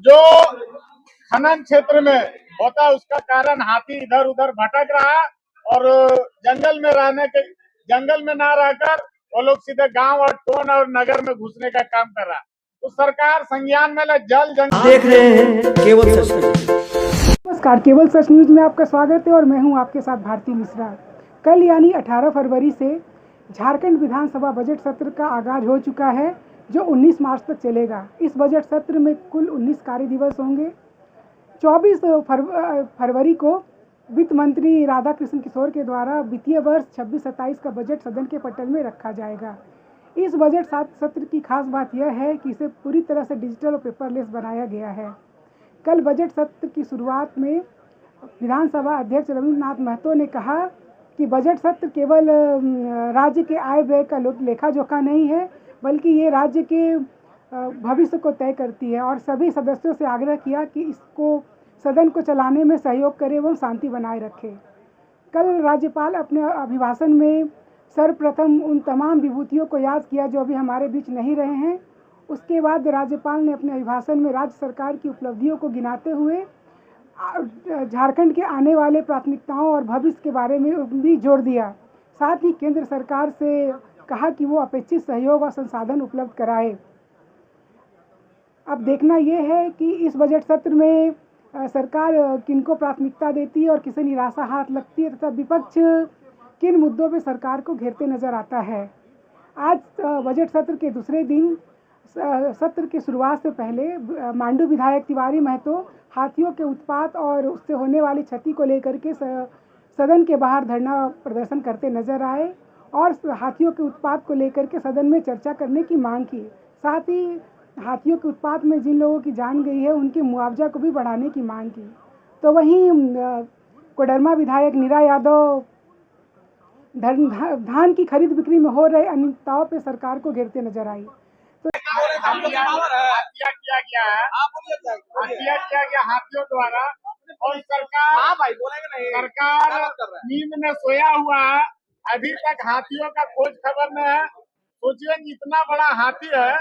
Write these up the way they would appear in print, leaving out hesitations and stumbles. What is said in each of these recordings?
जो खनन क्षेत्र में होता है उसका कारण हाथी इधर उधर भटक रहा है और जंगल में ना रहकर वो लोग सीधे गांव और टोन और नगर में घुसने का काम कर रहा है। तो सरकार संज्ञान में ले जल जंगल देख रहे हैं केवल सच न्यूज। नमस्कार, केवल सच न्यूज में आपका स्वागत है और मैं हूं आपके साथ भारती मिश्रा। कल यानी 18 फरवरी से झारखंड विधानसभा बजट सत्र का आगाज हो चुका है, जो 19 मार्च तक चलेगा। इस बजट सत्र में कुल 19 कार्य दिवस होंगे। 24 फरवरी को वित्त मंत्री राधाकृष्ण किशोर के द्वारा वित्तीय वर्ष 26-27 का बजट सदन के पटल में रखा जाएगा। इस बजट सत्र की खास बात यह है कि इसे पूरी तरह से डिजिटल और पेपरलेस बनाया गया है। कल बजट सत्र की शुरुआत में विधानसभा अध्यक्ष रविन्द्रनाथ महतो ने कहा कि बजट सत्र केवल राज्य के आय व्यय का लेखा जोखा नहीं है, बल्कि ये राज्य के भविष्य को तय करती है, और सभी सदस्यों से आग्रह किया कि इसको सदन को चलाने में सहयोग करें एवं शांति बनाए रखें। कल राज्यपाल अपने अभिभाषण में सर्वप्रथम उन तमाम विभूतियों को याद किया जो अभी हमारे बीच नहीं रहे हैं। उसके बाद राज्यपाल ने अपने अभिभाषण में राज्य सरकार की उपलब्धियों को गिनाते हुए झारखंड के आने वाले प्राथमिकताओं और भविष्य के बारे में भी जोर दिया। साथ ही केंद्र सरकार से कहा कि वो अपेक्षित सहयोग और संसाधन उपलब्ध कराए। अब देखना यह है कि इस बजट सत्र में सरकार किनको प्राथमिकता देती है और किसे निराशा हाथ लगती है, तथा विपक्ष किन मुद्दों पर सरकार को घेरते नजर आता है। आज बजट सत्र के दूसरे दिन सत्र की शुरुआत से पहले मांडू विधायक तिवारी महतो हाथियों के उत्पात और उससे होने वाली क्षति को लेकर के सदन के बाहर धरना प्रदर्शन करते नजर आए और हाथियों के उत्पात को लेकर के सदन में चर्चा करने की मांग की। साथ ही हाथियों के उत्पात में जिन लोगों की जान गई है उनके मुआवजा को भी बढ़ाने की मांग की। तो वहीं कोडरमा विधायक नीरा यादव धान की खरीद बिक्री में हो रहे अनियमितताओं पर सरकार को घेरते नजर आई। हत्या किया गया हाथियों द्वारा और सरकार नींद में सोया हुआ है। अभी तक हाथियों का खोज खबर में है। सोचिए कि इतना बड़ा हाथी है,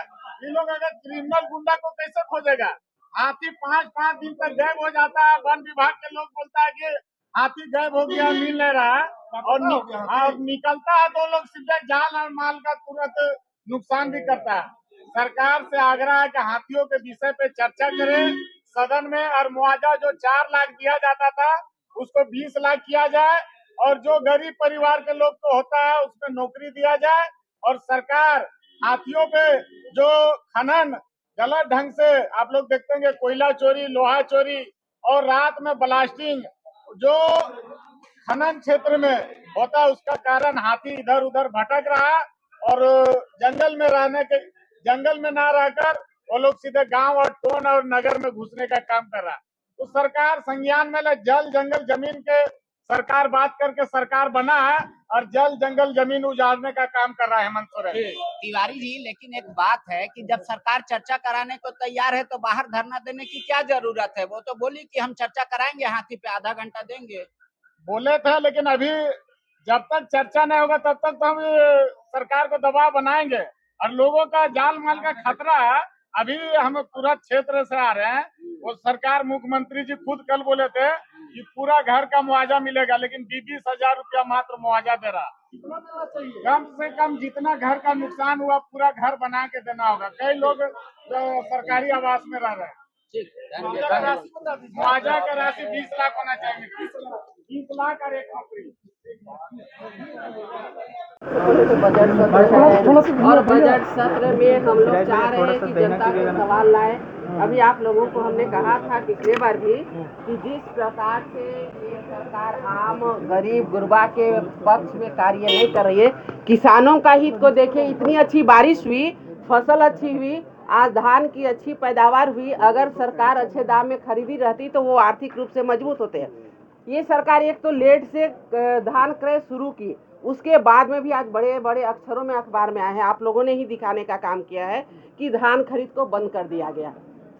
ये लोग अगर क्रिमिनल गुंडा को कैसे खोजेगा। हाथी 5-5 दिन तक गायब हो जाता है। वन विभाग के लोग बोलता है कि हाथी गायब हो गया, मिल नहीं रहा है, और निकलता है तो लोग सीधे जान और माल का तुरंत नुकसान भी करता है। सरकार से आग्रह है कि हाथियों के विषय पे चर्चा करें सदन में, और मुआवजा जो 4 लाख दिया जाता था उसको 20 लाख किया जाए, और जो गरीब परिवार के लोग को होता है उसमें नौकरी दिया जाए। और सरकार हाथियों पे जो खनन गलत ढंग से आप लोग देखते होंगे, कोयला चोरी, लोहा चोरी और रात में ब्लास्टिंग, जो खनन क्षेत्र में होता है उसका कारण हाथी इधर उधर भटक रहा है और जंगल में ना रहकर वो लोग सीधे गांव और टोन और नगर में घुसने का काम कर रहा है। तो सरकार संज्ञान में ले जल जंगल जमीन के सरकार बात करके सरकार बना है और जल जंगल जमीन उजाड़ने का काम कर रहा है हेमंत सोरेन। तिवारी जी, लेकिन एक बात है कि जब सरकार चर्चा कराने को तैयार है तो बाहर धरना देने की क्या जरूरत है। वो तो बोली कि हम चर्चा कराएंगे, हाथी पे आधा घंटा देंगे, बोले थे, लेकिन अभी जब तक चर्चा नहीं होगा तब तक तो हम सरकार को दबाव बनाएंगे। और लोगों का जान माल का खतरा है। अभी हम पूरा क्षेत्र से आ रहे हैं, वो सरकार मुख्यमंत्री जी खुद कल बोले थे कि पूरा घर का मुआवजा मिलेगा, लेकिन 20-20 हजार रुपया मात्र मुआवजा दे रहा। कम से कम जितना घर का नुकसान हुआ पूरा घर बना के देना होगा। कई लोग सरकारी आवास में रह रहे हैं। मुआवजा का राशि 20 लाख होना चाहिए, 20 लाख और एक नौकरी। बजट सत्र है और बजट सत्र में हम लोग चाह रहे हैं कि जनता को सवाल लाए। अभी आप लोगों को हमने कहा था पिछले बार भी कि जिस प्रकार से ये सरकार आम गरीब गुरबा के पक्ष में कार्य नहीं कर रही है, किसानों का हित को देखें। इतनी अच्छी बारिश हुई, फसल अच्छी हुई, आज धान की अच्छी पैदावार हुई। अगर सरकार अच्छे दाम में खरीदी रहती तो वो आर्थिक रूप से मजबूत होते हैं। ये सरकार एक तो लेट से धान क्रय शुरू की, उसके बाद में भी आज बड़े बड़े अक्षरों में अखबार में आए हैं। आप लोगों ने ही दिखाने का काम किया है कि धान खरीद को बंद कर दिया गया।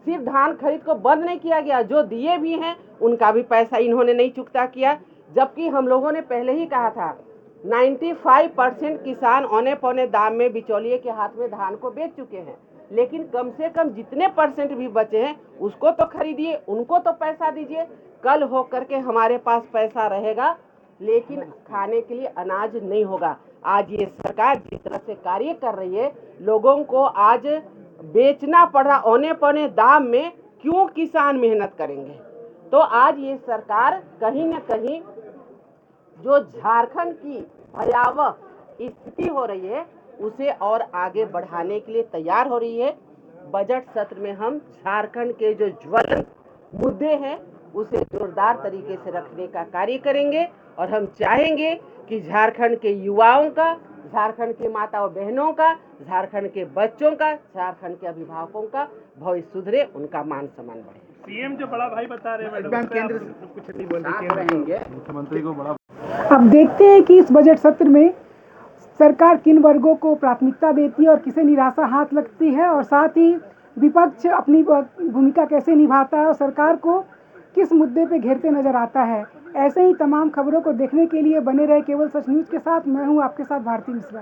सिर्फ धान खरीद को बंद नहीं किया गया, जो दिए भी हैं उनका भी पैसा इन्होंने नहीं चुकता किया। जबकि हम लोगों ने पहले ही कहा था 95% किसान औने पौने दाम में बिचौलिए के हाथ में धान को बेच चुके हैं। लेकिन कम से कम जितने % भी बचे हैं उसको तो खरीदिए, उनको तो पैसा दीजिए। कल हो करके हमारे पास पैसा रहेगा लेकिन खाने के लिए अनाज नहीं होगा। आज ये सरकार जिस तरह से कार्य कर रही है, लोगों को आज बेचना पड़ रहा औने पौने दाम में, क्यों किसान मेहनत करेंगे? तो आज ये सरकार कहीं न कहीं जो झारखंड की भयावह स्थिति हो रही है उसे और आगे बढ़ाने के लिए तैयार हो रही है। बजट सत्र में हम झारखंड के जो ज्वलंत मुद्दे हैं उसे जोरदार तरीके से रखने का कार्य करेंगे और हम चाहेंगे कि झारखंड के युवाओं का, झारखंड के माताओं बहनों का, झारखंड के बच्चों का, झारखंड के अभिभावकों का भविष्य सुधरे, उनका मान सम्मान बढ़े। सीएम जो बड़ा भाई बता रहे हैं मैडम, केंद्र कुछ नहीं बोल रहेंगे मुख्यमंत्री को बड़ा। अब देखते हैं कि इस बजट सत्र में सरकार किन वर्गों को प्राथमिकता देती है और किसे निराशा हाथ लगती है, और साथ ही विपक्ष अपनी भूमिका कैसे निभाता है और सरकार को किस मुद्दे पे घेरते नजर आता है। ऐसे ही तमाम खबरों को देखने के लिए बने रहे केवल सच न्यूज़ के साथ। मैं हूं आपके साथ भारती मिश्रा।